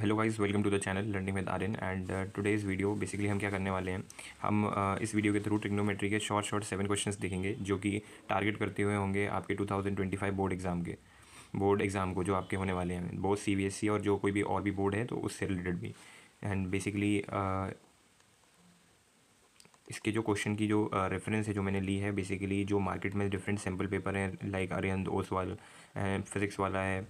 Hello guys, welcome to the channel learning with Aryan and today's video basically हम क्या करने वाले हैं। हम इस वीडियो के थ्रू ट्रिग्नोमेट्री के शॉर्ट 7 क्वेश्चंस देखेंगे जो कि टारगेट करते हुए होंगे आपके 2025 बोर्ड एग्ज़ाम को जो आपके होने वाले हैं, बोथ सीबीएसई और जो कोई भी और भी बोर्ड है तो उससे रिलेटेड भी। एंड बेसिकली इसके जो क्वेश्चन की जो रेफरेंस है जो मैंने ली है, बेसिकली जो मार्केट में डिफरेंट सैम्पल पेपर हैं लाइक अरिहंत ओसवाल फिज़िक्स वाला है,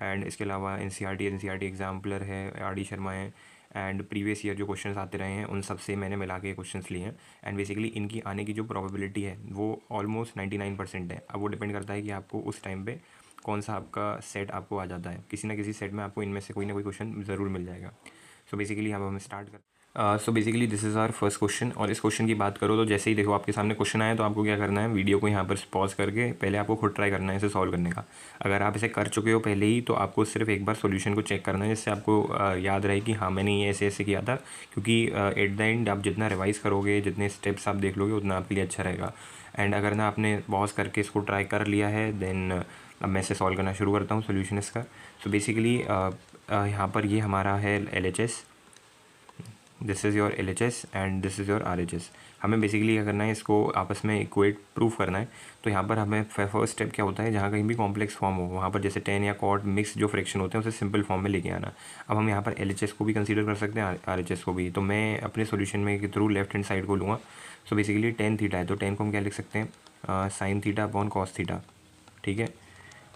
एंड इसके अलावा एनसीईआरटी एग्जाम्पलर है, आर डी शर्मा है, एंड प्रीवियस ईयर जो क्वेश्चंस आते रहे हैं उन सब से मैंने मिला के क्वेश्चंस लिए हैं। एंड बेसिकली इनकी आने की जो प्रोबेबिलिटी है वो ऑलमोस्ट 99% है। अब वो डिपेंड करता है कि आपको उस टाइम पे कौन सा आपका सेट आपको आ जाता है। किसी ना किसी सेट में आपको इनमें से कोई ना कोई क्वेश्चन ज़रूर मिल जाएगा। सो बेसिकली हम स्टार्ट कर so basically this is our first question. और इस क्वेश्चन की बात करो तो जैसे ही देखो आपके सामने क्वेश्चन आया तो आपको क्या करना है, वीडियो को यहाँ पर पॉज करके पहले आपको खुद ट्राई करना है इसे सॉल्व करने का। अगर आप इसे कर चुके हो पहले ही तो आपको सिर्फ एक बार सॉल्यूशन को चेक करना है, जिससे आपको याद रहे कि हाँ मैंने ये ऐसे ऐसे किया था। क्योंकि एट द एंड आप जितना रिवाइज करोगे, जितने स्टेप्स आप देख लोगे, उतना आपके लिए अच्छा रहेगा। एंड अगर ना आपने पॉज करके इसको ट्राई कर लिया है देन अब मैं इसे सॉल्व करना शुरू करता हूँ सोल्यूशन इसका। सो बेसिकली यहाँ पर ये हमारा है LHS, this is your LHS and this is your RHS। हमें बेसिकली क्या करना है, इसको आपस में इक्वेट प्रूफ करना है। तो यहाँ पर हमें फर्स्ट स्टेप क्या होता है, जहाँ कहीं भी कॉम्प्लेक्स फॉर्म हो वहाँ पर जैसे टेन या कॉट मिक्स जो फ्रैक्शन होते हैं उसे सिंपल फॉर्म में लेके आना। अब हम यहाँ पर LHS को भी कंसीडर कर सकते हैं, RHS को भी। तो मैं अपने सोल्यूशन में के थ्रू लेफ्ट हैंड साइड को लूँगा। सो बेसिकली टेन थीटा है तो टेन को हम क्या लिख सकते हैं, sine theta upon cos theta, ठीक है।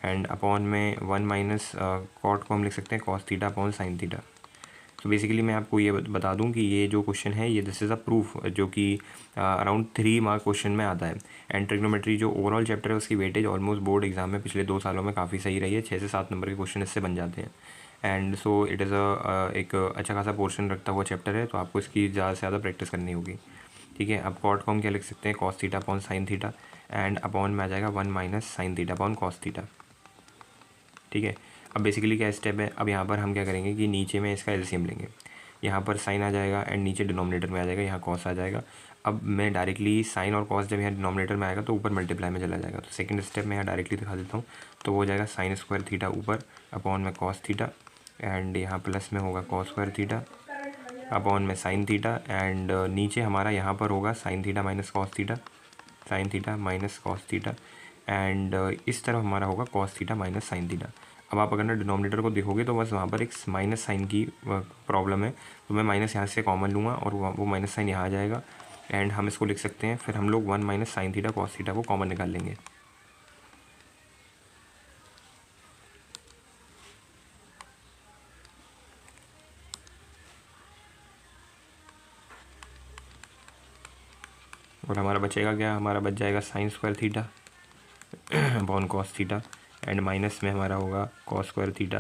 एंड अपॉन में वन माइनस कॉट को हम लिख सकते हैं cos theta upon sine theta. तो बेसिकली मैं आपको ये बता दूं कि ये जो क्वेश्चन है ये दिस इज़ अ प्रूफ जो कि अराउंड 3 मार्क क्वेश्चन में आता है। एंड ट्रिग्नोमेट्री जो ओवरऑल चैप्टर है उसकी वेटेज ऑलमोस्ट बोर्ड एग्जाम में पिछले 2 सालों में काफ़ी सही रही है। 6 से 7 नंबर के क्वेश्चन इससे बन जाते हैं। एंड सो इट इज़ एक अच्छा खासा पोर्शन रखता हुआ चैप्टर है, तो आपको इसकी ज़्यादा से ज़्यादा प्रैक्टिस करनी होगी, ठीक है। अब कॉट को हम क्या लिख सकते हैं, cos theta upon sine theta, and upon में आ जाएगा one minus sine theta upon cos theta, ठीक है। अब बेसिकली क्या स्टेप है, अब यहाँ पर हम क्या करेंगे कि नीचे में इसका एलसीएम लेंगे। यहाँ पर साइन आ जाएगा एंड नीचे डिनोमिनेटर में आ जाएगा, यहाँ कॉस आ जाएगा। अब मैं डायरेक्टली साइन और कॉस जब यहाँ डिनोमिनेटर में आएगा तो ऊपर मल्टीप्लाई में चला जाएगा। तो सेकंड स्टेप मैं यहाँ डायरेक्टली दिखा देता हूँ। तो वो हो जाएगा साइन स्क्वायर थीटा ऊपर अपॉन में कॉस थीटा, एंड यहाँ प्लस में होगा कॉस स्क्वायर थीटा अपॉन में साइन थीटा, एंड नीचे हमारा यहाँ पर होगा sine theta minus cos theta, sine theta minus cos theta, and इस तरफ हमारा होगा cos theta minus sine theta. अब आप अगर ना डिनोमिनेटर को देखोगे तो बस वहाँ पर एक माइनस साइन की प्रॉब्लम है, तो मैं माइनस यहाँ से कॉमन लूँगा और वो माइनस साइन यहाँ आ जाएगा। एंड हम इसको लिख सकते हैं, फिर हम लोग one minus sign theta cos theta को कॉमन निकाल लेंगे। और हमारा बचेगा क्या, हमारा बच जाएगा sign square theta upon cos theta, and minus में हमारा होगा कॉस स्क्वायर थीटा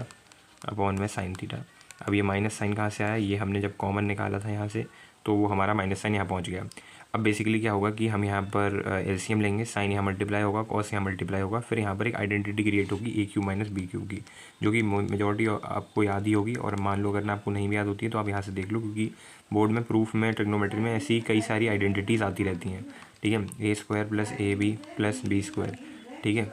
अपॉन में साइन थीटा। अब ये माइनस साइन कहाँ से आया, ये हमने जब कॉमन निकाला था यहाँ से तो वो हमारा माइनस साइन यहाँ पहुँच गया। अब बेसिकली क्या होगा कि हम यहाँ पर एलसीएम लेंगे, साइन यहाँ मल्टीप्लाई होगा, कॉस यहाँ मल्टीप्लाई होगा, फिर यहाँ पर एक आइडेंटिटी क्रिएट होगी ए क्यू माइनस बी क्यू की, जो कि मेजॉरिटी आपको याद ही होगी। और मान लो अगर ना आपको नहीं भी याद होती है तो आप यहाँ से देख लो, क्योंकि बोर्ड में प्रूफ में ट्रिग्नोमेट्री में ऐसी कई सारी आइडेंटिटीज़ आती रहती हैं, ठीक है। A square plus a b plus b square, ठीक है,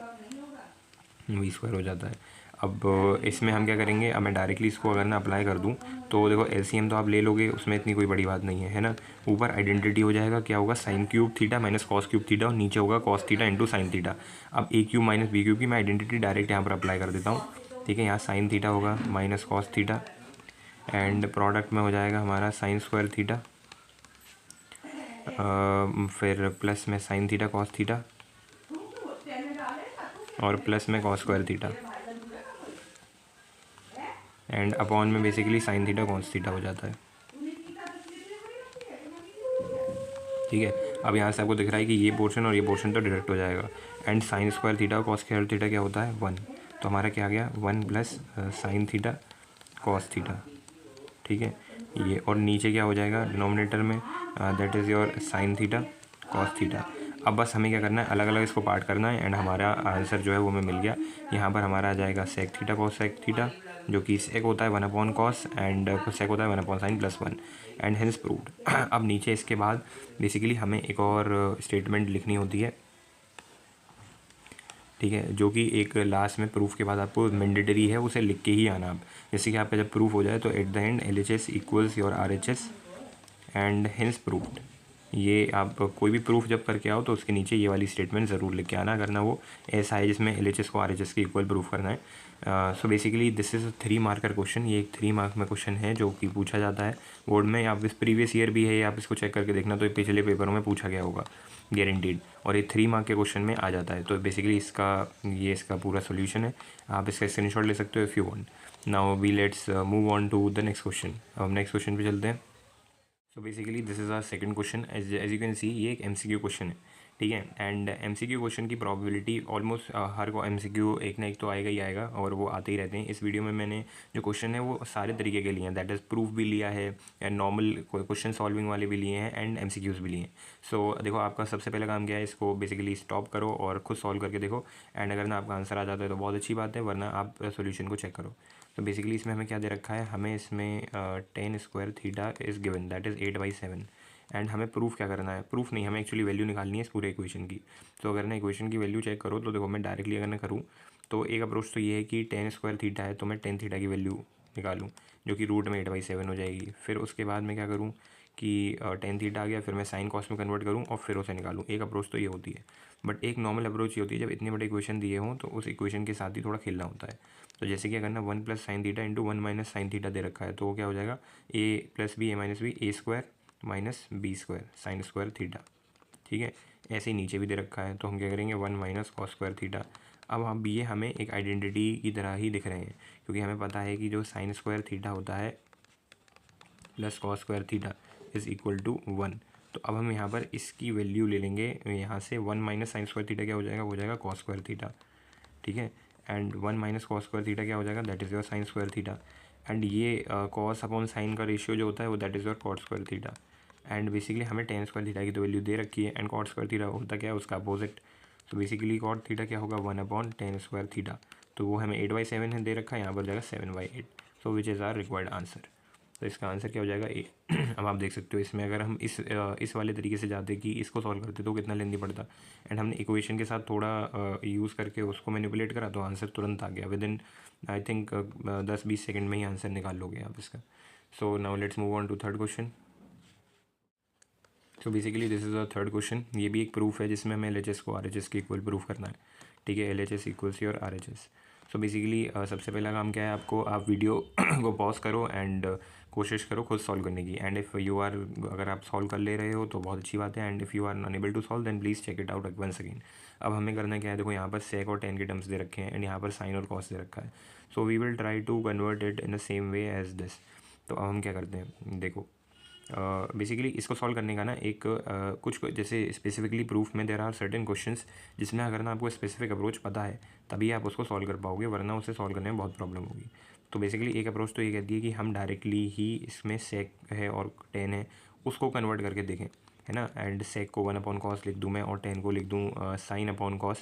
बी स्क्वायर हो जाता है। अब इसमें हम क्या करेंगे, अब मैं डायरेक्टली इसको अगर ना अप्लाई कर दूं तो देखो एलसीएम तो आप ले लोगे, उसमें इतनी कोई बड़ी बात नहीं है ना। ऊपर आइडेंटिटी हो जाएगा, क्या होगा, sine cube theta minus cos cube theta, और नीचे होगा cos theta into sine theta. अब ए क्यूब माइनस बी क्यूब की मैं आइडेंटिटी डायरेक्ट यहाँ पर अप्लाई कर देता हूँ, ठीक है। यहाँ साइन थीटा होगा minus cos theta, and product में हो जाएगा हमारा साइन स्क्वायर थीटा, फिर प्लस में साइन थीटा कॉस थीटा, और प्लस में cos square theta, and upon में basically sine theta cos theta हो जाता है, ठीक है। अब यहाँ से आपको दिख रहा है कि ये पोर्शन और ये पोर्शन तो डायरेक्ट हो जाएगा। एंड साइन स्क्वायर थीटा और कॉस स्क्वायर थीटा क्या होता है, 1। तो हमारा क्या आ गया, 1 plus sign theta cos theta, ठीक है ये। और नीचे क्या हो जाएगा डिनोमिनेटर में, that is your sign theta cos theta. अब बस हमें क्या करना है, अलग अलग इसको पार्ट करना है, एंड हमारा आंसर जो है वो हमें मिल गया। यहाँ पर हमारा आ जाएगा sec theta cosec theta, जो कि सेक होता है 1 अपॉन कॉस, एंड सेक होता है 1 upon sign plus 1, and hence proved. अब नीचे इसके बाद बेसिकली हमें एक और स्टेटमेंट लिखनी होती है, ठीक है, जो कि एक लास्ट में प्रूफ के बाद आपको मैंडेटरी है, उसे लिख के ही आना आप। जैसे कि आपका जब प्रूफ हो जाए तो eight the and LHS equals your RHS and hence proofed. ये आप कोई भी प्रूफ जब करके आओ तो उसके नीचे ये वाली स्टेटमेंट ज़रूर लिख के आना, अगर ना वो ऐसा है जिसमें LHS को RHS के इक्वल प्रूफ करना है। सो basically this is 3 marker question. ये एक 3 मार्क में क्वेश्चन है जो कि पूछा जाता है बोर्ड में। आप इस प्रीवियस ईयर भी है, आप इसको चेक करके देखना, तो ये पिछले पेपरों में पूछा गया होगा गारंटीड, और ये 3 मार्क के क्वेश्चन में आ जाता है। तो बेसिकली इसका पूरा सोल्यूशन है। आप इसका स्क्रीनशॉट ले सकते हो if you want. Now we let's move on to the next question. अब हम नेक्स्ट क्वेश्चन पे चलते हैं। So basically this is our second question. As you can see ये एक MCQ क्वेश्चन है, ठीक है। एंड MCQ क्वेश्चन की प्रोबेबिलिटी ऑलमोस्ट हर को MCQ एक ना एक तो आएगा ही आएगा, और वो आते ही रहते हैं। इस वीडियो में मैंने जो क्वेश्चन है वो सारे तरीके के लिए हैं, दैट इज़ प्रूफ भी लिया है एंड नॉर्मल क्वेश्चन सॉल्विंग वाले भी लिए हैं एंड MCQs भी लिए हैं। सो देखो, आपका सबसे पहला काम क्या है, इसको बेसिकली स्टॉप करो और खुद सॉल्व करके देखो। एंड अगर ना आपका आंसर आ जाता है तो बहुत अच्छी बात है, वरना आप सोल्यूशन को चेक करो। तो बेसिकली इसमें हमें क्या दे रखा है, हमें इसमें tan square theta is given, that is 8/7। And हमें प्रूफ क्या करना है, प्रूफ नहीं, हमें एक्चुअली वैल्यू निकालनी है इस पूरे इक्वेशन की। तो अगर ना इक्वेशन की वैल्यू चेक करो तो देखो, मैं डायरेक्टली अगर मैं करूँ तो एक अप्रोच तो ये है कि tan स्क्वायर थीटा है तो मैं tan थीटा की वैल्यू निकालूँ, जो कि रूट में 8/7 हो जाएगी। फिर उसके बाद मैं क्या करूँ कि tan थीटा आ गया, फिर मैं साइन कॉस में कन्वर्ट करूँ और फिर उसे निकालूँ। एक अप्रोच तो ये होती है। बट एक नॉर्मल अप्रोच ये होती है, जब इतने बड़े इक्वेशन दिए हों तो उस इक्वेशन के साथ ही थोड़ा खेलना होता है। तो जैसे कि अगर ना 1 + sin theta into 1 - sin theta दे रखा है, तो वो क्या हो जाएगा, a + b a - b a square minus b square sine square theta, ठीक है। ऐसे ही नीचे भी दे रखा है, तो हम क्या करेंगे 1 - cos स्क्वायर थीटा। अब ये हमें एक आइडेंटिटी की तरह ही दिख रहे हैं, क्योंकि हमें पता है कि जो साइन स्क्वायर थीटा होता है plus cos square theta is equal to 1। तो अब हम यहाँ पर इसकी वैल्यू ले लेंगे, यहाँ से 1 - sin स्क्वायर थीटा क्या हो जाएगा, हो जाएगा cos स्क्वायर थीटा, ठीक है। एंड 1 - cos स्क्वायर थीटा क्या हो जाएगा, that is your sign square theta. And ये cos अपॉन साइन का रेशियो जो होता है वो that is your cot square theta. And basically हमें tan स्क्वायर थीटा की तो वैल्यू दे रखी है, एंड cot स्क्वायर थीटा होता क्या है, उसका अपोजिट। तो बेसिकली cot थीटा क्या होगा, 1/tan स्क्वायर थीटा। तो वो हमें 8/7 है दे रखा है, यहाँ पर जाएगा 7/8। So which is our required answer. तो इसका आंसर क्या हो जाएगा, ए। अब आप देख सकते हो इसमें अगर हम इस वाले तरीके से जाते कि इसको सॉल्व करते तो कितना लेंदी पड़ता, एंड हमने इक्वेशन के साथ थोड़ा यूज़ करके उसको मैनिपुलेट करा तो आंसर तुरंत आ गया। Within I think 10-20 second में ही आंसर निकाल लोगे आप इसका। So now let's move on to third question. So basically this is a third question. ये भी एक प्रूफ है जिसमें हमें LHS को RHS के इक्वल प्रूफ करना है, ठीक है। LHS equals your RHS। So basically सबसे पहला काम क्या है, आपको आप वीडियो को पॉज करो एंड कोशिश करो खुद सॉल्व करने की। एंड इफ़ यू आर, अगर आप सॉल्व कर ले रहे हो तो बहुत अच्छी बात है, and if you are unable to solve then please check it out once again. अब हमें करना क्या है, देखो यहाँ पर सेक और tan के टर्म्स दे रखे हैं एंड यहाँ पर साइन और कॉस दे रखा है। So we will try to convert it in the same way as this. तो अब हम क्या करते हैं, देखो बेसिकली इसको सॉल्व करने का ना एक कुछ जैसे स्पेसिफिकली प्रूफ में देर आर सर्टेन क्वेश्चंस जिसमें अगर ना आपको स्पेसिफिक अप्रोच पता है तभी आप उसको सॉल्व कर पाओगे, वरना उसे सॉल्व करने में बहुत प्रॉब्लम होगी। तो बेसिकली एक अप्रोच तो ये कहती है कि हम डायरेक्टली ही इसमें सेक है और tan है उसको कन्वर्ट करके देखें, है ना। एंड सेक को 1/cos लिख दूँ मैं और tan को लिख दूँ sin/cos,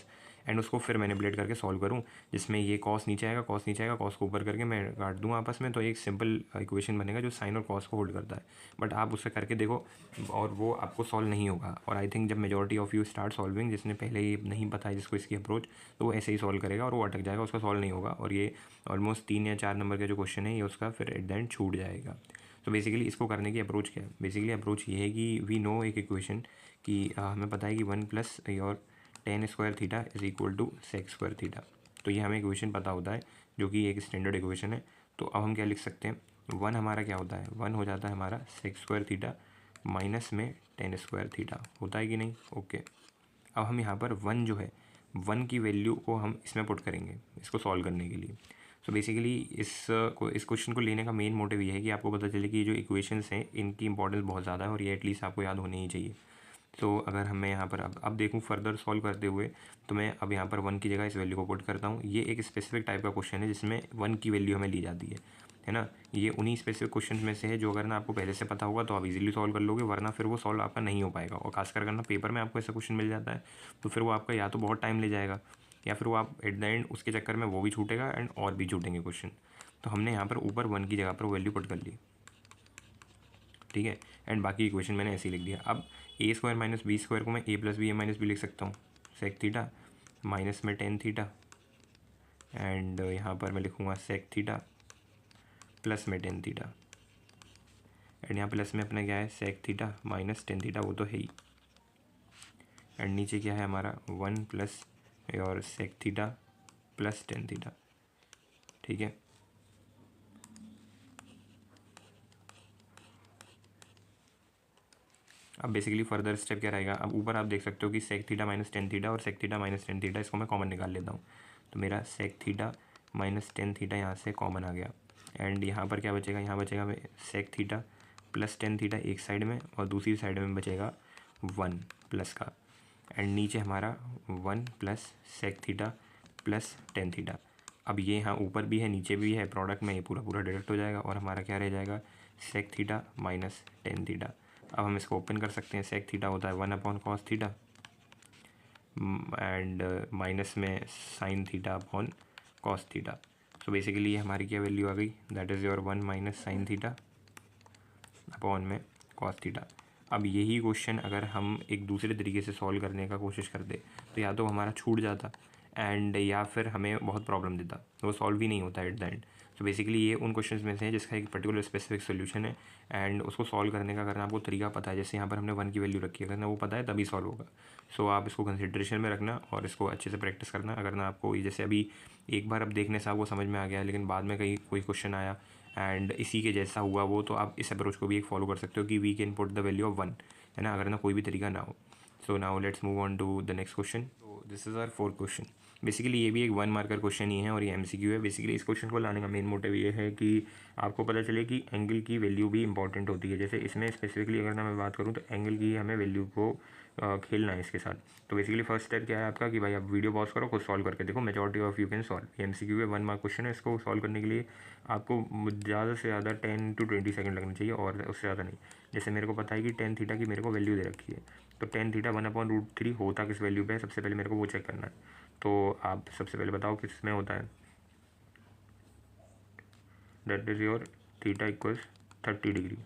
एंड उसको फिर मैनिपुलेट करके सॉल्व करूँ, जिसमें ये cos नीचे आएगा, cos नीचे आएगा, cos को ऊपर करके मैं काट दूँ आपस में, तो एक सिंपल इक्वेशन बनेगा जो साइन और cos को होल्ड करता है। बट आप उससे करके देखो और वो आपको सॉल्व नहीं होगा। और आई थिंक जब majority of you start solving, जिसने पहले ही नहीं पता है जिसको इसकी अप्रोच, तो वो ऐसे ही सॉल्व करेगा और वो अटक जाएगा, उसका सॉल्व नहीं होगा, और ये ऑलमोस्ट 3 या 4 नंबर का जो क्वेश्चन है ये उसका फिर एट द एंड छूट जाएगा। तो बेसिकली इसको करने की अप्रोच क्या है, बेसिकली अप्रोच ये है कि वी नो एक इक्वेशन कि हमें पता है कि 1 + your tan square theta is equal to sec square theta. तो ये हमें इक्वेशन पता होता है जो कि एक स्टैंडर्ड इक्वेशन है। तो अब हम क्या लिख सकते हैं, 1 हमारा क्या होता है, 1 हो जाता है हमारा सेक स्क्वायर थीटा माइनस में tan स्क्वायर थीटा, होता है कि नहीं, ओके। अब हम यहाँ पर 1 जो है 1 की वैल्यू को हम इसमें पुट करेंगे इसको सॉल्व करने के लिए। सो बेसिकली इस क्वेश्चन को लेने का मेन मोटिव ये है कि आपको पता चले कि जो इक्वेशंस हैं इनकी इंपॉर्टेंस बहुत ज़्यादा है और ये एटलीस्ट आपको याद होनी ही चाहिए। तो अगर हम मैं यहाँ पर अब देखूँ फर्दर सॉल्व करते हुए, तो मैं अब यहाँ पर 1 की जगह इस वैल्यू को पुट करता हूँ। ये एक स्पेसिफिक टाइप का क्वेश्चन है जिसमें 1 की वैल्यू हमें ली जाती है ना। ये उन्हीं स्पेसिफिक क्वेश्चन में से है जो अगर ना आपको पहले से पता होगा तो आप इजीली सॉल्व कर लोगे, वरना फिर वो सॉल्व आपका नहीं हो पाएगा। और खासकर अगर ना पेपर में आपको ऐसा क्वेश्चन मिल जाता है तो फिर वो आपका या तो बहुत टाइम ले जाएगा या फिर वो आप एट द एंड उसके चक्कर में वो भी छूटेगा एंड और भी छूटेंगे क्वेश्चन। तो हमने यहाँ पर ऊपर 1 की जगह पर वैल्यू पुट कर ली, ठीक है। एंड बाकी इक्वेशन मैंने ऐसे ही लिख दिया। अब a² - b² को मैं a + b a - b लिख सकता हूँ सेक थीटा, माइनस में टेन थीटा एंड यहाँ पर मैं लिखूँगा सेक थीटा प्लस में टेन थीटा एंड यहाँ प्लस में अपना क्या है sec theta minus tan theta, वो तो है ही। एंड नीचे क्या है हमारा 1 प्लस और sec theta plus tan theta, ठीक है। अब बेसिकली फर्दर स्टेप क्या रहेगा, अब ऊपर आप देख सकते हो कि sec theta minus tan theta और sec theta minus tan theta, इसको मैं कॉमन निकाल लेता हूँ। तो मेरा sec theta minus tan theta यहाँ से कॉमन आ गया एंड यहाँ पर क्या बचेगा, यहाँ बचेगा sec theta plus tan theta एक साइड में और दूसरी साइड में बचेगा 1 प्लस का एंड नीचे हमारा 1 plus sec theta plus tan theta. अब ये यहाँ ऊपर भी है नीचे भी है, प्रोडक्ट में ये पूरा पूरा डायरेक्ट हो जाएगा और हमारा क्या रह जाएगा sec theta minus tan theta. अब हम इसको ओपन कर सकते हैं, सेक थीटा होता है 1/cos थीटा एंड माइनस में sine theta upon cos theta. So basically ये हमारी क्या वैल्यू आ गई, that is your 1 minus sine theta upon में कॉस थीटा। अब यही क्वेश्चन अगर हम एक दूसरे तरीके से सॉल्व करने का कोशिश करते तो या तो हमारा छूट जाता एंड या फिर हमें बहुत प्रॉब्लम देता, वो सॉल्व ही नहीं होता eight the and. So basically ये उन क्वेश्चंस में से है जिसका एक पर्टिकुलर स्पेसिफिक सोल्यूशन है एंड उसको सॉल्व करने का अगर आपको तरीका पता है, जैसे यहाँ पर हमने 1 की वैल्यू रखी है, अगर ना वो पता है तभी सॉल्व होगा। सो आप इसको कंसिडरेशन में रखना और इसको अच्छे से प्रैक्टिस करना। अगर ना आपको जैसे अभी एक बार अब देखने से आपको समझ में आ गया लेकिन बाद में कहीं कोई क्वेश्चन आया एंड इसी के जैसा हुआ वो, तो आप इस अप्रोच को भी एक फॉलो कर सकते हो कि we can put the value of 1, है ना, अगर ना कोई भी तरीका ना हो। So now let's move on to the next question. तो this is our fourth question. Basically ये भी एक 1 मार्कर क्वेश्चन ही है और ये एमसीक्यू है। बेसिकली इस क्वेश्चन को लाने का मेन मोटिव ये है कि आपको पता चले कि एंगल की वैल्यू भी इंपॉर्टेंट होती है। जैसे इसमें स्पेसिफिकली अगर ना मैं बात करूँ तो एंगल की हमें वैल्यू को खेलना है इसके साथ। तो बेसिकली फर्स्ट स्टेप क्या है आपका कि भाई आप वीडियो पॉज करो, खुद सॉल्व करके देखो, majority of you can solve. ये एमसीक्यू है, 1 मार्क क्वेश्चन है। इसको सॉल्व करने के लिए आपको ज़्यादा से ज़्यादा 10 to 20 सेकंड लगने चाहिए और उससे ज़्यादा नहीं। जैसे मेरे को पता है कि टेन थीटा की मेरे को वैल्यू दे रखी है, तो टेन थीटा 1/√3 होता किस वैल्यू पे है, सबसे पहले मेरे को वो चेक करना है। तो आप सबसे पहले बताओ किस में होता है, that is your theta equals 30 degree,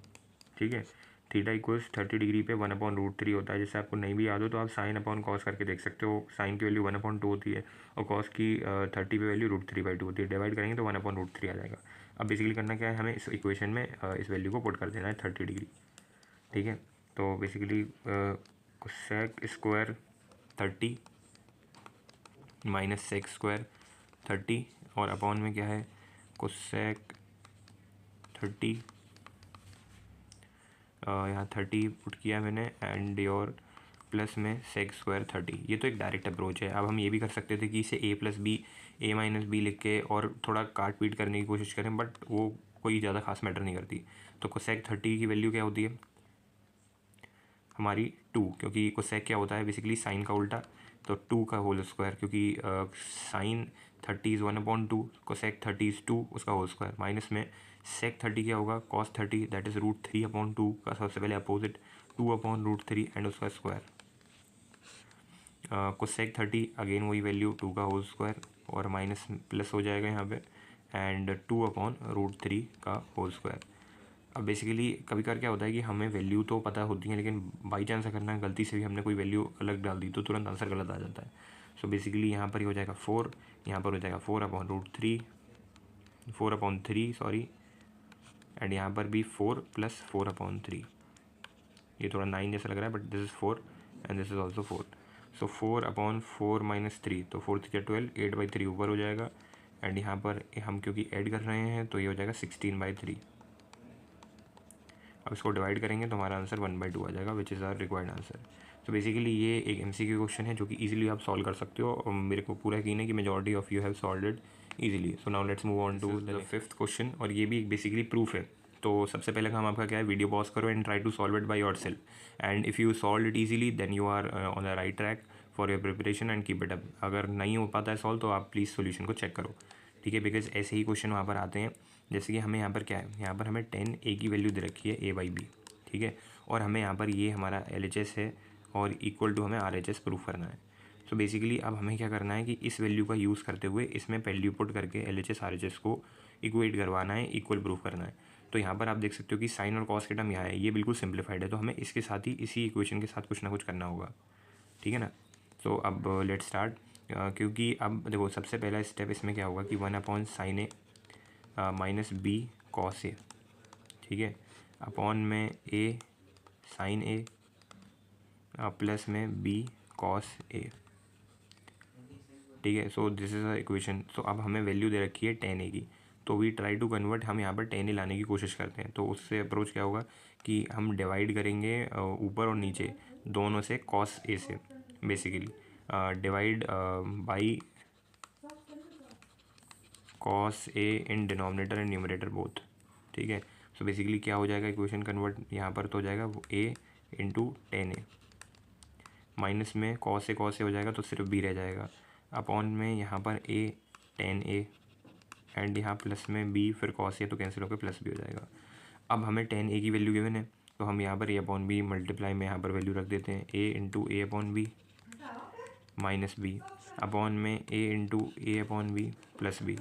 ठीक है। थीटा इक्वल्स 30 डिग्री पे 1/√3 होता है। जैसे आपको नहीं भी याद हो तो आप साइन अपॉन कॉस करके देख सकते हो। साइन की वैल्यू 1/2 होती है और कॉस की 30 पे वैल्यू √3/2 होती है। डिवाइड करेंगे तो 1/√3 आ जाएगा। अब बेसिकली करना क्या है, हमें इस इक्वेशन में इस वैल्यू को पुट कर देना है 30 डिग्री, ठीक है। तो basically sec square 30 minus sec square 30 और अपॉन में क्या है कोसेक 30, यहाँ 30 पुट किया मैंने एंड योर प्लस में सेक स्क्वायर 30। ये तो एक डायरेक्ट अप्रोच है। अब हम ये भी कर सकते थे कि इसे a माइनस बी लिख के और थोड़ा काट पीट करने की कोशिश करें, बट वो कोई ज़्यादा खास मैटर नहीं करती। तो कोसेक 30 की वैल्यू क्या होती है हमारी 2, क्योंकि कोसेक क्या होता है बेसिकली साइन का उल्टा, तो 2 का होल स्क्वायर, क्योंकि साइन 30 इज़ 1/2, कोसेक 30 इज़ 2 उसका होल स्क्वायर, माइनस में सेक 30 क्या होगा कॉस 30 दैट इज़ √3/2 का सबसे पहले अपोजिट 2/√3 एंड उसका स्क्वायर। कोसेक 30 अगेन वही वैल्यू 2 का होल स्क्वायर और माइनस प्लस हो जाएगा यहाँ पे एंड 2/√3 का होल स्क्वायर। अब बेसिकली कभी कभार क्या होता है कि हमें वैल्यू तो पता होती है लेकिन बाई चांस अगर ना गलती से भी हमने कोई वैल्यू अलग डाल दी तो तुरंत आंसर गलत आ जाता है। सो बेसिकली यहाँ पर ही हो जाएगा 4, यहाँ पर हो जाएगा 4/3 सॉरी, एंड यहाँ पर भी 4 + 4/3। ये थोड़ा 9 जैसा लग रहा है but this is 4 and this is also 4। सो 4/4 - 3, तो 4 × 3 = 12, 8/3 ऊपर हो जाएगा एंड यहाँ पर हम क्योंकि ऐड कर रहे हैं तो ये हो जाएगा 16/3। अब इसको डिवाइड करेंगे तो हमारा आंसर 1/2 आ जाएगा which is our required answer. तो बेसिकली ये एक एमसीक्यू क्वेश्चन है जो कि इजीली आप सॉल्व कर सकते हो और मेरे को पूरा यकीन है कि majority of you have solved it easily. So now let's move on to the fifth question और ये भी बेसिकली प्रूफ है। तो सबसे पहले काम आपका क्या है, वीडियो पॉज करो and try to solve it by yourself and if you solve it easily then you are on the right track for your preparation and keep it up. अगर नहीं हो पाता है सॉल्व तो आप प्लीज़ सोल्यूशन को check करो, ठीक है, बिकॉज ऐसे ही क्वेश्चन वहाँ पर आते हैं। जैसे कि हमें यहाँ पर क्या है, यहाँ पर हमें 10a की वैल्यू दे रखी है a/b, ठीक है, और हमें यहाँ पर ये हमारा LHS है और इक्वल टू हमें RHS प्रूफ करना है। सो बेसिकली अब हमें क्या करना है कि इस वैल्यू का यूज़ करते हुए इसमें वैल्यू पुट करके LHS RHS को इक्वेट करवाना है, इक्वल प्रूफ करना है। तो यहाँ पर आप देख सकते हो कि साइन और कॉस के टर्म यहाँ है, ये बिल्कुल सिंप्लीफाइड है, तो हमें इसके साथ ही इसी इक्वेशन के साथ कुछ ना कुछ करना होगा, ठीक है ना। सो अब लेट्स स्टार्ट। क्योंकि अब देखो सबसे पहला स्टेप इसमें क्या होगा कि 1/sin a minus b cos a, ठीक है, अपॉन में a sin a प्लस में b cos a, ठीक है। So this is a equation. सो अब हमें वैल्यू दे रखी है tan a की, तो वी ट्राई टू कन्वर्ट, हम यहाँ पर tan a लाने की कोशिश करते हैं। तो उससे अप्रोच क्या होगा कि हम डिवाइड करेंगे ऊपर और नीचे दोनों से cos a से, basically divide by cos a in denominator and numerator both, ठीक है। सो बेसिकली क्या हो जाएगा, इक्वेशन कन्वर्ट यहाँ पर तो हो जाएगा a into ten A, minus में cos a हो जाएगा तो सिर्फ b रह जाएगा, अपॉन में यहाँ पर a tan a एंड यहाँ प्लस में b, फिर cos a तो कैंसिल होकर प्लस b हो जाएगा। अब हमें tan a की वैल्यू गिवन है, तो हम यहाँ पर a अपॉन बी मल्टीप्लाई में यहाँ पर वैल्यू रख देते हैं a into a upon b minus b, upon में a into a upon b plus b.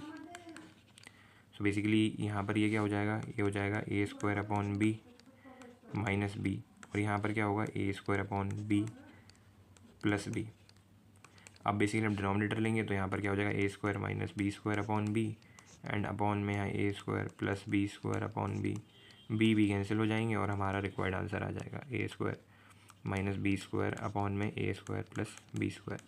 So basically यहाँ पर ये क्या हो जाएगा, ये हो जाएगा a square upon b minus b, और यहाँ पर क्या होगा a square upon b plus b. अब बेसिकली हम डिनोमिनेटर लेंगे तो यहाँ पर क्या हो जाएगा a square minus b square upon b, and upon में यहाँ ए square plus b square upon b, b cancel हो जाएंगे और हमारा रिक्वायर्ड आंसर आ जाएगा a square minus b square upon में a square plus b square.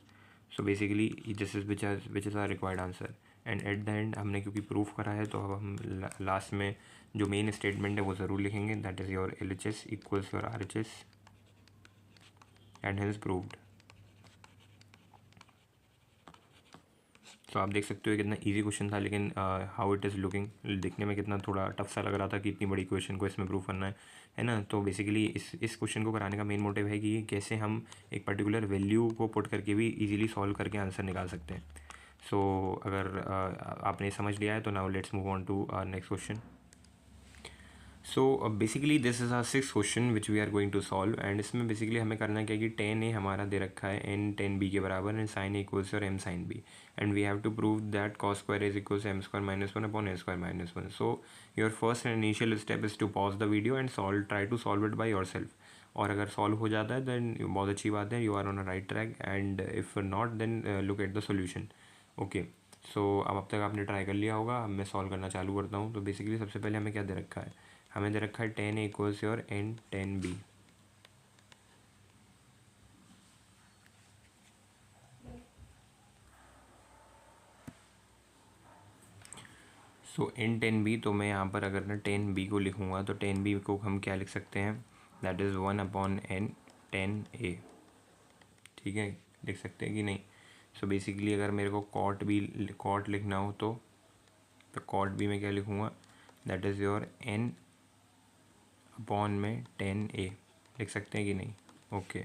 So basically this is which is our required answer, and at the end हमने क्योंकि proof करा है तो अब हम लास्ट में जो मेन स्टेटमेंट है वो ज़रूर लिखेंगे, that is your L H S equals your R H S and hence proved. तो आप देख सकते हो कितना इजी क्वेश्चन था, लेकिन हाउ इट इज़ लुकिंग, दिखने में कितना थोड़ा टफ सा लग रहा था कि इतनी बड़ी क्वेश्चन को इसमें प्रूव करना है ना। तो बेसिकली इस क्वेश्चन को कराने का मेन मोटिव है कि कैसे हम एक पर्टिकुलर वैल्यू को पुट करके भी इजीली सॉल्व करके आंसर निकाल सकते हैं। सो अगर आपने समझ लिया है तो now let's move on to next question. So basically this is our six question which we are going to solve, and इसमें बेसिकली हमें करना क्या है कि tan a हमारा दे रखा है n tan b के बराबर, एंड sin a इक्वल्स और m sin b, and we have to prove that cos square is equals m square minus one upon a square minus one. So your first and initial step is to pause the video and solve, try to solve it by yourself, और अगर solve हो जाता है then बहुत अच्छी बात है, you are on a right track, and if not then look at the solution. Okay, so अब तक आपने ट्राई कर लिया होगा, अब मैं सॉल्व करना चालू करता हूँ। तो बेसिकली सबसे पहले हमें क्या दे रखा है, हमें दे रखा है tan a equals your n tan b। So n tan b, तो मैं यहाँ पर अगर ना tan b को लिखूँगा तो tan b को हम क्या लिख सकते हैं, that is 1/n tan a, ठीक है, लिख सकते हैं कि नहीं। सो बेसिकली अगर मेरे को कॉट लिखना हो तो कॉट b में क्या लिखूँगा, that is your n upon में tan a, लिख सकते हैं कि नहीं। ओके,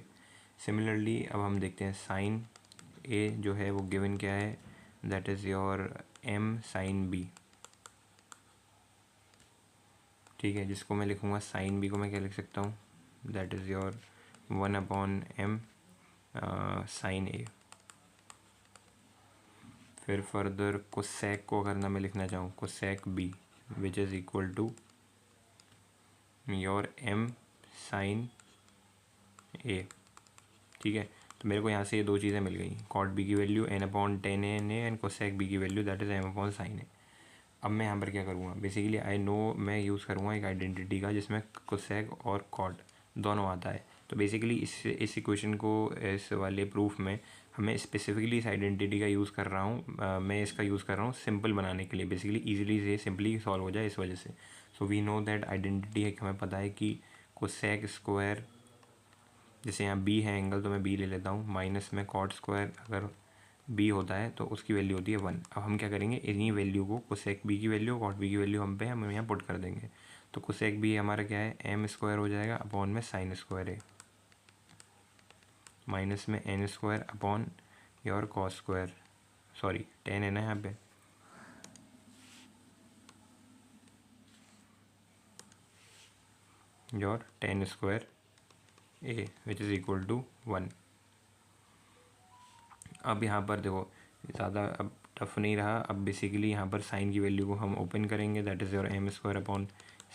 सिमिलरली अब हम देखते हैं साइन a जो है वो गिवन क्या है, that is your m sin b, ठीक है, जिसको मैं लिखूँगा साइन b को मैं क्या लिख सकता हूँ, that is your 1/m sine a। फिर फर्दर कोसेक को अगर ना मैं लिखना चाहूँ, cosec b which is equal to your m sine a, ठीक है। तो मेरे को यहाँ से ये दो चीज़ें मिल गई, कॉट b की value n/tan a and cosec b की value that is m/sin a। अब मैं यहाँ पर क्या करूँगा, बेसिकली आई नो मैं यूज़ करूँगा एक आइडेंटिटी का जिसमें कोसेक और कॉट दोनों आता है। तो बेसिकली इस इक्वेशन को, इस वाले प्रूफ में हमें स्पेसिफिकली इस आइडेंटिटी का यूज़ कर रहा हूँ, मैं इसका यूज़ कर रहा हूँ सिंपल बनाने के लिए, बेसिकली ईजिली से सिंपली सॉल्व हो जाए इस वजह से। So we know that identity है कि हमें पता है कि कोसेक स्क्वायर, जैसे यहाँ b है एंगल तो मैं b ले लेता हूँ, माइनस में कॉट स्क्वायर अगर b होता है तो उसकी वैल्यू होती है 1। अब हम क्या करेंगे, इन्हीं वैल्यू को कोसेक b की वैल्यू कॉट b की वैल्यू हम यहाँ पुट कर देंगे। तो कोसेक b हमारा क्या है, m स्क्वायर हो जाएगा अपॉन में साइन स्क्वायर है, माइनस में n square upon your cos square, sorry tan है ना यहाँ पे, your tan square a which is equal to 1। अब यहाँ पर देखो ज़्यादा अब टफ नहीं रहा, अब बेसिकली यहाँ पर साइन की वैल्यू को हम ओपन करेंगे, that is your m square upon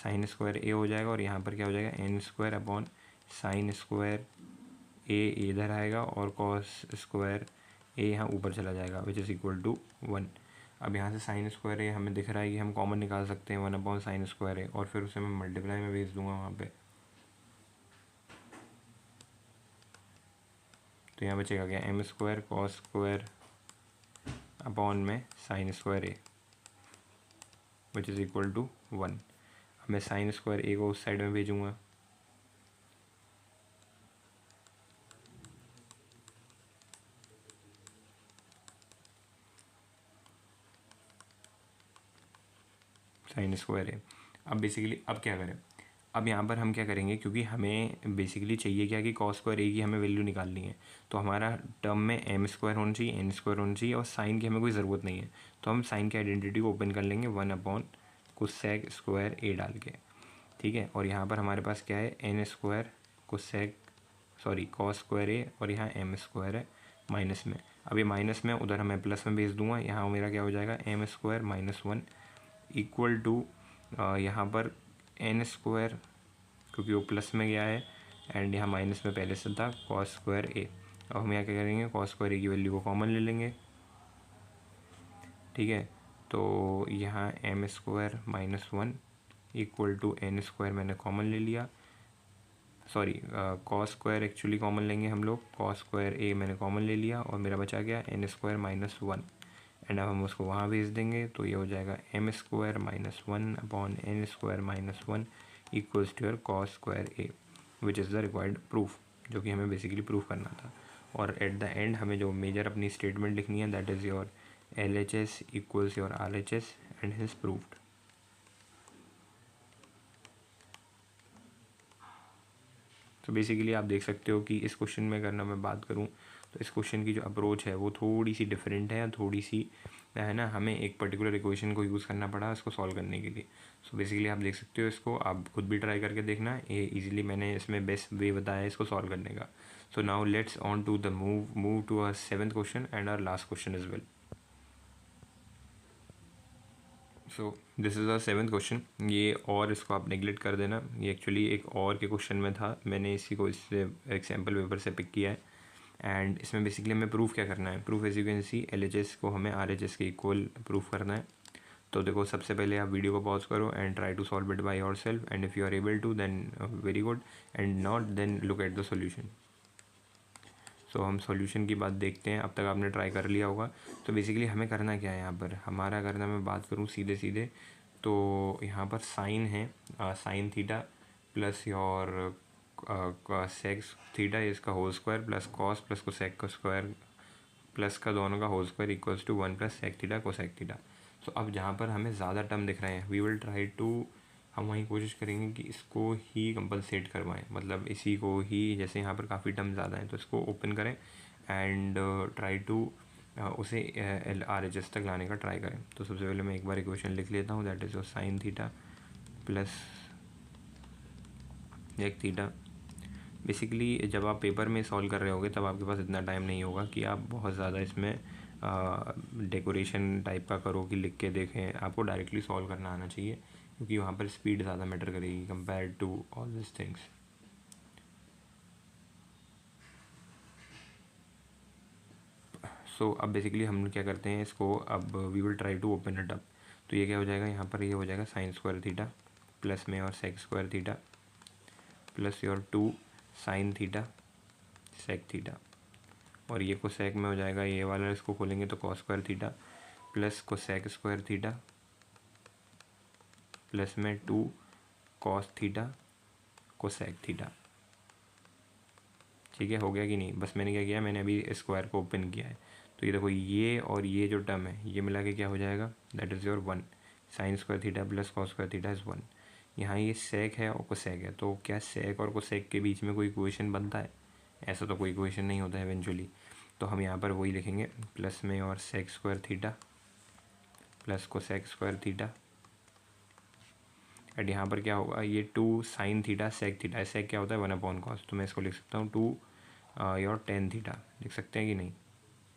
sine square a हो जाएगा, और यहाँ पर क्या हो जाएगा n square upon sine square a इधर आएगा और कॉस स्क्वायर ए यहाँ ऊपर चला जाएगा विच इज़ इक्वल टू 1। अब यहाँ से साइन स्क्वायर ए हमें दिख रहा है कि हम कॉमन निकाल सकते हैं 1/sin² ए, और फिर उसे मैं मल्टीप्लाई में भेज दूंगा वहाँ पे। तो यहाँ बचेगा क्या, m² cos² अपॉन में sin² A which is equal to 1। अब मैं sin² ए को उस साइड में भेजूँगा, sin² ए। अब बेसिकली अब क्या करें, अब यहाँ पर हम क्या करेंगे, क्योंकि हमें बेसिकली चाहिए क्या कि cos² ए की हमें वैल्यू निकालनी है, तो हमारा टर्म में m² होना चाहिए, n² होना चाहिए, और साइन की हमें कोई ज़रूरत नहीं है। तो हम साइन की आइडेंटिटी को ओपन कर लेंगे 1/cosec² ए डाल के, ठीक है। और यहाँ पर हमारे पास क्या है, n² cos² ए, और यहाँ m² है माइनस में। अब ये माइनस में उधर मैं प्लस में भेज दूँगा, यहाँ मेरा क्या हो जाएगा m² - 1 इक्वल टू यहाँ पर n² क्योंकि वो प्लस में गया है एंड यहाँ माइनस में पहले से था cos² ए। अब हम यहाँ क्या करेंगे, cos² ए की वैल्यू को कॉमन ले लेंगे, ठीक है। तो यहाँ m² - 1 इक्वल टू n² मैंने कॉमन ले लिया, सॉरी cos² एक्चुअली कॉमन लेंगे हम लोग, cos² ए मैंने कॉमन ले लिया और मेरा बचा गया n² - 1 एंड अब हम उसको वहाँ भेज देंगे। तो ये हो जाएगा m² - 1 upon n² - 1 equals to your cos² A which is the required proof, जो कि हमें बेसिकली प्रूफ करना था। और एट द एंड हमें जो मेजर अपनी स्टेटमेंट लिखनी है that is your LHS equals your RHS and his proofed. तो बेसिकली आप देख सकते हो कि इस क्वेश्चन में अगर मैं बात करूँ तो इस क्वेश्चन की जो अप्रोच है वो थोड़ी सी डिफरेंट है, थोड़ी सी है ना, हमें एक पर्टिकुलर इक्वेशन को यूज़ करना पड़ा इसको सॉल्व करने के लिए। सो बेसिकली आप देख सकते हो, इसको आप खुद भी ट्राई करके देखना, ये इजीली मैंने इसमें बेस्ट वे बताया है इसको सॉल्व करने का। So now let's on to the move to our 7th question and our last question is well. So this is a 7th question. ये और इसको आप नेगलेक्ट कर देना, ये एक्चुअली एक और के क्वेश्चन में था, मैंने इसी को इससे एक सैम्पल पेपर से पिक किया है। एंड इसमें बेसिकली हमें प्रूफ क्या करना है, proof as you can see LHS को हमें RHS के इक्वल प्रूफ करना है। तो देखो सबसे पहले आप वीडियो को पॉज करो and try to solve it by yourself, and if you are able to then very good, and not then look at the solution. So हम सॉल्यूशन की बात देखते हैं, अब तक आपने ट्राई कर लिया होगा। तो बेसिकली हमें करना क्या है यहाँ पर, हमारा अगर मैं बात करूँ सीधे सीधे तो यहाँ पर साइन है, sine theta plus your sec theta इसका whole square plus cos plus cosec का स्क्वायर प्लस का दोनों का whole square equals to 1 + sec theta cosec theta. So अब जहाँ पर हमें ज़्यादा टर्म दिख रहे हैं वी विल ट्राई टू, हम वहीं कोशिश करेंगे कि इसको ही कंपलसेट करवाएं, मतलब इसी को ही, जैसे यहाँ पर काफ़ी टर्म ज़्यादा हैं तो इसको ओपन करें एंड ट्राई टू उसे RHS तक लाने का ट्राई करें। तो सबसे पहले मैं एक बार इक्वेशन लिख लेता हूँ, that is sine theta plus एक थीटा। बेसिकली जब आप पेपर में सॉल्व कर रहे होगे तब आपके पास इतना टाइम नहीं होगा कि आप बहुत ज़्यादा इसमें डेकोरेशन टाइप का करो कि लिख के देखें, आपको डायरेक्टली सॉल्व करना आना चाहिए, क्योंकि वहाँ पर स्पीड ज़्यादा मैटर करेगी compare to all this things. So अब बेसिकली हम क्या करते हैं इसको, अब we will try to open it up. तो ये क्या हो जाएगा, यहाँ पर ये हो जाएगा sin² थीटा प्लस में और sec² theta plus your 2 sin theta sec theta, और ये कोसेक में हो जाएगा, ये वाला इसको खोलेंगे तो cos² theta plus cosec square theta plus में 2 cos थीटा कोसेक थीटा। ठीक है, हो गया कि नहीं। बस मैंने क्या किया, मैंने अभी स्क्वायर को ओपन किया है। तो ये देखो ये और ये जो टर्म है ये मिला के क्या हो जाएगा, that is your 1 sin² theta plus cos² theta is 1। यहाँ ये सेक है और कोसेक है, तो क्या सेक और कोसेक के बीच में कोई इक्वेशन बनता है, ऐसा तो कोई इक्वेशन नहीं होता है इवेंचुअली। तो हम यहाँ पर वही लिखेंगे प्लस में और sec² theta plus cosec square theta and यहाँ पर क्या होगा, ये 2 sin theta sec theta, sec क्या होता है 1/cos, तो मैं इसको लिख सकता हूँ 2 योर tan थीटा, लिख सकते हैं कि नहीं,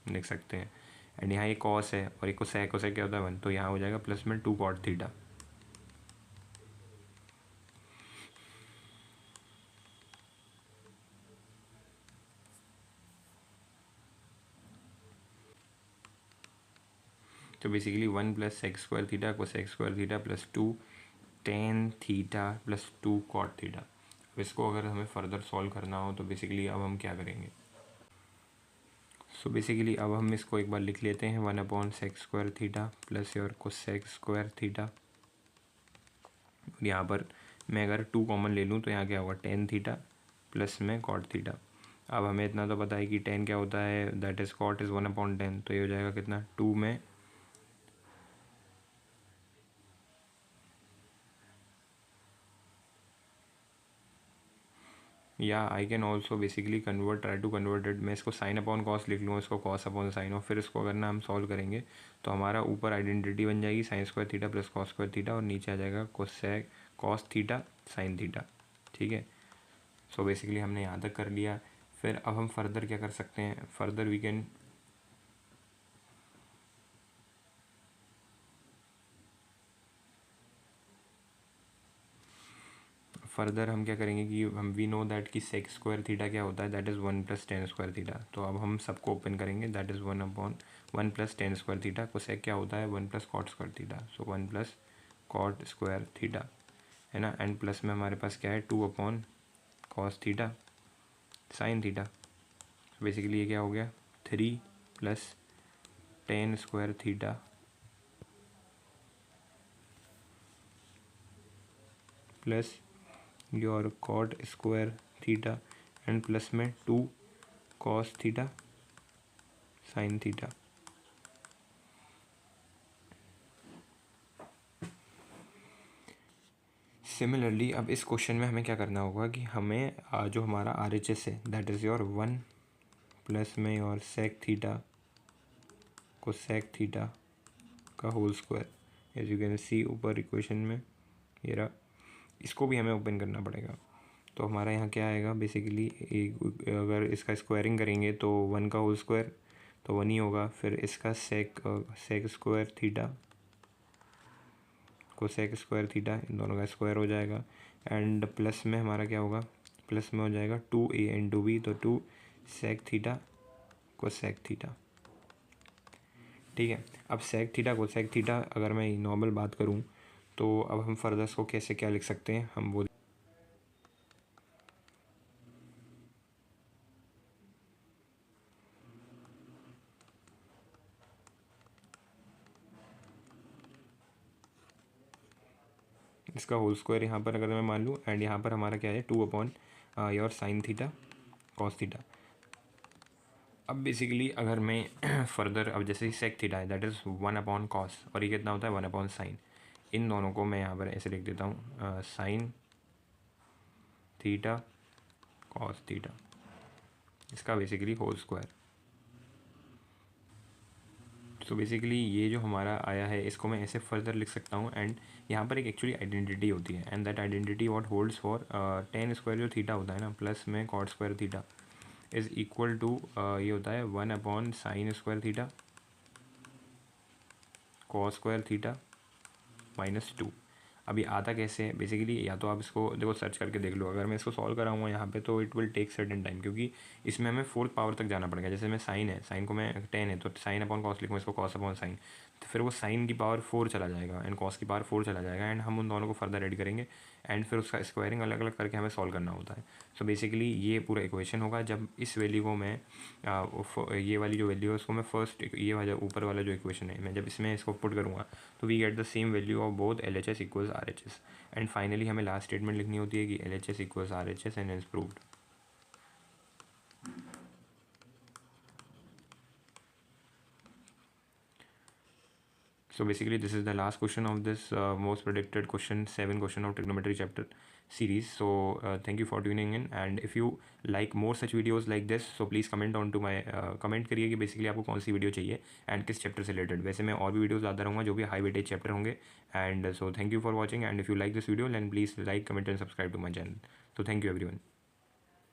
लिख सकते हैं। एंड यहाँ ये कॉस है और एक को सेक क्या होता है 1, तो यहाँ हो जाएगा प्लस में 2 cot थीटा। तो basically 1 plus sec square theta cosec square theta plus 2 tan theta plus 2 cot theta. अब इसको अगर हमें फर्दर सॉल्व करना हो तो बेसिकली अब हम क्या करेंगे? सो बेसिकली अब हम इसको एक बार लिख लेते हैं, 1 upon sec square theta plus your cosec square theta. यहाँ पर मैं अगर 2 कॉमन ले लूँ तो यहाँ क्या होगा, टेन थीटा प्लस में कॉट थीटा। अब हमें इतना तो पता है कि टेन क्या होता है, दैट इज़ कॉट इज़ 1/10। तो ये हो जाएगा कितना, 2 में या I can also basically try to convert it. मैं इसको साइन अपॉन कॉस लिख लूँ, इसको कॉस अपॉन साइन, और फिर इसको अगर ना हम सॉल्व करेंगे तो हमारा ऊपर आइडेंटिटी बन जाएगी sign square theta plus cos square theta, और नीचे आ जाएगा कॉस थीटा साइन थीटा। ठीक है, सो बेसिकली हमने यहाँ तक कर लिया। फिर अब हम फर्दर क्या कर सकते हैं, फर्दर वी कैन फर्दर हम क्या करेंगे कि हम वी नो दैट कि सेक स्क्वायर थीटा क्या होता है, that is 1 plus tan square theta. तो अब हम सबको ओपन करेंगे, that is 1/1 plus tan square theta. Cosec क्या होता है, 1 प्लस कॉट स्क्वायर थीटा, सो 1 प्लस कॉट स्क्वायर थीटा, है ना। एंड प्लस में हमारे पास क्या है, 2 upon cos theta sine theta. Basically ये क्या हो गया, 3 plus tan square theta plus your cot square theta and plus में 2 cos theta sine theta. Similarly अब इस क्वेश्चन में हमें क्या करना होगा कि हमें जो हमारा RHS है दैट इज़ योर 1 प्लस में योर सेक थीटा को सेक थीटा का whole square, as you can see ऊपर इक्वेशन में ये रहा, इसको भी हमें ओपन करना पड़ेगा। तो हमारा यहाँ क्या आएगा, बेसिकली अगर इसका स्क्वायरिंग करेंगे तो 1 का होल स्क्वायर तो 1 ही होगा, फिर इसका सेक स्क्वायर थीटा को सेक स्क्वायर थीटा, इन दोनों का स्क्वायर हो जाएगा। एंड प्लस में हमारा क्या होगा, प्लस में हो जाएगा 2a इंटू b, तो 2 सेक थीटा को सेक थीटा। ठीक है, अब सेक थीटा को सेक थीटा अगर मैं नॉर्मल बात करूँ तो अब हम फर्दर इसको कैसे क्या लिख सकते हैं, हम वो इसका होल स्क्वायर यहाँ पर अगर मैं मान लूँ, एंड यहाँ पर हमारा क्या है 2 upon your sign theta cos theta. अब बेसिकली अगर मैं फर्दर अब जैसे ही सेक थीटा है दैट इज़ 1 अपॉन कॉस, और ये कितना होता है 1 अपॉन साइन, इन दोनों को मैं यहाँ पर ऐसे लिख देता हूँ साइन थीटा कॉस थीटा, इसका बेसिकली होल स्क्वायर। तो बेसिकली ये जो हमारा आया है इसको मैं ऐसे फर्दर लिख सकता हूँ, एंड यहाँ पर एक एक्चुअली आइडेंटिटी होती है, and that identity what holds for tan square जो थीटा होता है ना प्लस में cot square theta is equal to ये होता है 1 upon sine square theta cos square theta -2। अभी आता कैसे है, बेसिकली या तो आप इसको देखो सर्च करके देख लो, अगर मैं इसको सॉल्व कराऊंगा यहाँ पे तो it will take certain time, क्योंकि इसमें हमें फोर्थ पावर तक जाना पड़ेगा। जैसे मैं साइन है, साइन को मैं 10 है तो साइन अपॉन कॉस लिखूँ, इसको कॉस अपॉन साइन, तो फिर वो साइन की पावर 4 चला जाएगा एंड कॉस की पावर 4 चला जाएगा, एंड हम उन दोनों को फर्दर ऐड करेंगे एंड फिर उसका स्क्वायरिंग अलग अलग करके हमें सॉल्व करना होता है। सो बेसिकली ये पूरा इक्वेशन होगा जब इस वैल्यू को मैं ये वाली जो वैल्यू है उसको मैं फर्स्ट ये वाला ऊपर वाला जो इक्वेशन है मैं जब इसमें इसको पुट करूँगा तो we get the same value of both LHS equals RHS, and finally हमें लास्ट स्टेटमेंट लिखनी होती है कि LHS equals RHS and is proved. So basically this is the last question of this most predicted question 7 question of trigonometry chapter series. So thank you for tuning in, and if you like more such videos like this so please comment on to my comment करिए कि basically आपको कौन सी video चाहिए and किस chapter से related. वैसे मैं और भी वीडियोस लाता रहूँगा जो भी हाई वेटेज चैप्टर होंगे। And so thank you for watching, and if you like this video then please like comment and subscribe to my channel. तो थैंक यू एवरीवन।